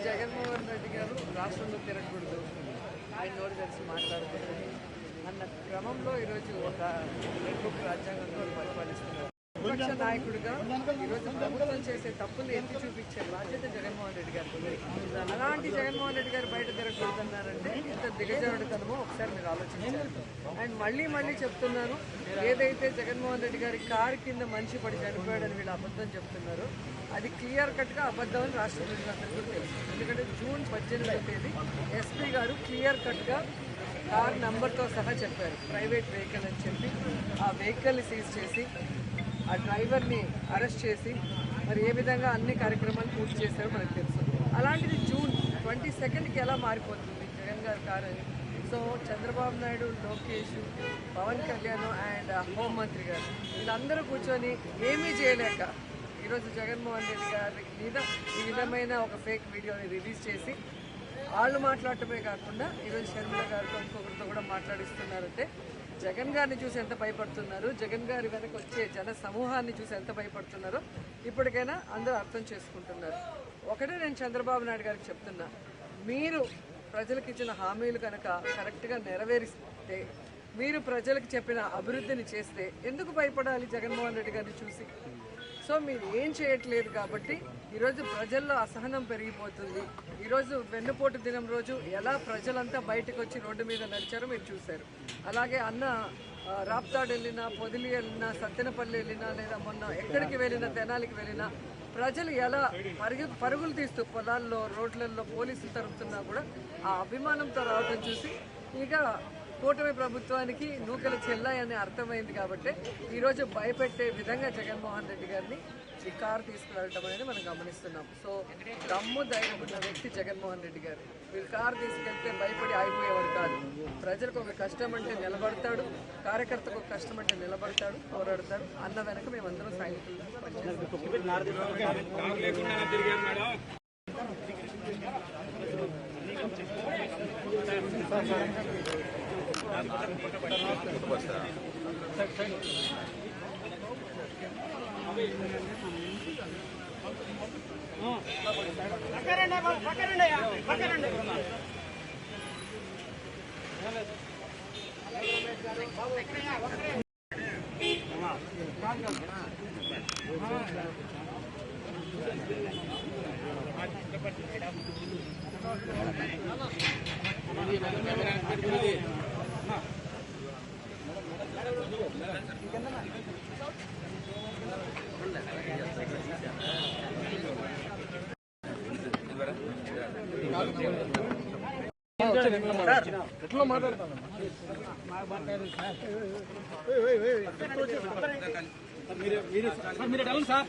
జగన్మోహన్ రెడ్డి గారు రాష్ట్రంలో తిరగకూడదు, ఆయన నోరు తెలిసి మాట్లాడకూడదు అన్న క్రమంలో ఈరోజు ఒక రెడ్ బుక్ రాజ్యాంగంతో పరిపాలిస్తున్నారు. విపక్ష నాయకుడిగా ఈరోజు ప్రభుత్వం చేసే తప్పులు ఎత్తి చూపించే బాధ్యత జగన్మోహన్ రెడ్డి గారికి. అలాంటి జగన్మోహన్ రెడ్డి గారు బయట తిరగకూడదన్నారంటే ఎంత దిగజారుడుతనమో ఒకసారి మీరు ఆలోచించారు. అండ్ మళ్ళీ చెప్తున్నాను, ఏదైతే జగన్మోహన్ రెడ్డి గారి కారు కింద మనిషి పడి చనిపోయాడని వీళ్ళు అబద్ధం చెప్తున్నారు, అది క్లియర్ కట్గా అబద్ధం అని రాష్ట్ర ప్రజలందరికీ తెలుసు. ఎందుకంటే జూన్ 18వ తేదీ ఎస్పీ గారు క్లియర్ కట్గా కార్ నంబర్తో సహా చెప్పారు ప్రైవేట్ వెహికల్ అని చెప్పి. ఆ వెహికల్ని సీజ్ చేసి ఆ డ్రైవర్ని అరెస్ట్ చేసి మరి ఏ విధంగా అన్ని కార్యక్రమాలు పూర్తి చేశారో మనకు తెలుసు. అలాంటిది జూన్ 22కి ఎలా మారిపోతుంది జగన్ గారి కారు అని? సో చంద్రబాబు నాయుడు, లోకేష్, పవన్ కళ్యాణ్ అండ్ హోంమంత్రి గారు వీళ్ళందరూ కూర్చొని ఏమీ చేయలేక ఈరోజు జగన్మోహన్ రెడ్డి గారి మీద ఈ విధమైన ఒక ఫేక్ వీడియోని రిలీజ్ చేసి వాళ్ళు మాట్లాడటమే కాకుండా ఈరోజు షర్మిల గారితో ఇంకొకరితో కూడా మాట్లాడిస్తున్నారంటే జగన్ గారిని చూసి ఎంత భయపడుతున్నారు, జగన్ గారి వెనక వచ్చే జన సమూహాన్ని చూసి ఎంత భయపడుతున్నారో ఇప్పటికైనా అందరూ అర్థం చేసుకుంటున్నారు. ఒకటే నేను చంద్రబాబు నాయుడు గారికి చెప్తున్నా, మీరు ప్రజలకు ఇచ్చిన హామీలు కనుక కరెక్ట్గా నెరవేరిస్తే, మీరు ప్రజలకు చెప్పిన అభివృద్ధిని చేస్తే ఎందుకు భయపడాలి జగన్మోహన్ రెడ్డి గారిని చూసి? సో మీరు ఏం చేయట్లేదు కాబట్టి ఈరోజు ప్రజల్లో అసహనం పెరిగిపోతుంది. ఈరోజు వెన్నుపోటు దినం రోజు ఎలా ప్రజలంతా బయటకు వచ్చి రోడ్డు మీద నడిచారో మీరు చూశారు. అలాగే అన్న రాప్తాడు వెళ్ళినా, పొదిలి వెళ్ళినా, సత్తెనపల్లి వెళ్ళినా, లేదా మొన్న ఎక్కడికి వెళ్ళినా, తెనాలికి వెళ్ళినా ప్రజలు ఎలా పరుగులు తీస్తూ పొలాల్లో, రోడ్లలో పోలీసులు తరుపుతున్నా కూడా ఆ అభిమానంతో రావడం చూసి ఇక కూటమి ప్రభుత్వానికి నూకలు చెల్లాయని అర్థమైంది. కాబట్టి ఈరోజు భయపెట్టే విధంగా జగన్మోహన్ రెడ్డి గారిని ఈ కారు తీసుకువెళ్ళటం అనేది మనం గమనిస్తున్నాం. సో దమ్ము ధైర్యం ఉన్న వ్యక్తి జగన్మోహన్ రెడ్డి గారు. వీళ్ళు కారు తీసుకెళ్తే భయపడి ఆగిపోయేవాడు కాదు. ప్రజలకు ఒక కష్టం అంటే నిలబడతాడు, కార్యకర్తకు ఒక కష్టం అంటే నిలబడతాడు, పోరాడతాడు. అన్న వెనక మేమందరం సైనికులు ఎట్లా మాట్లాడతాను సార్.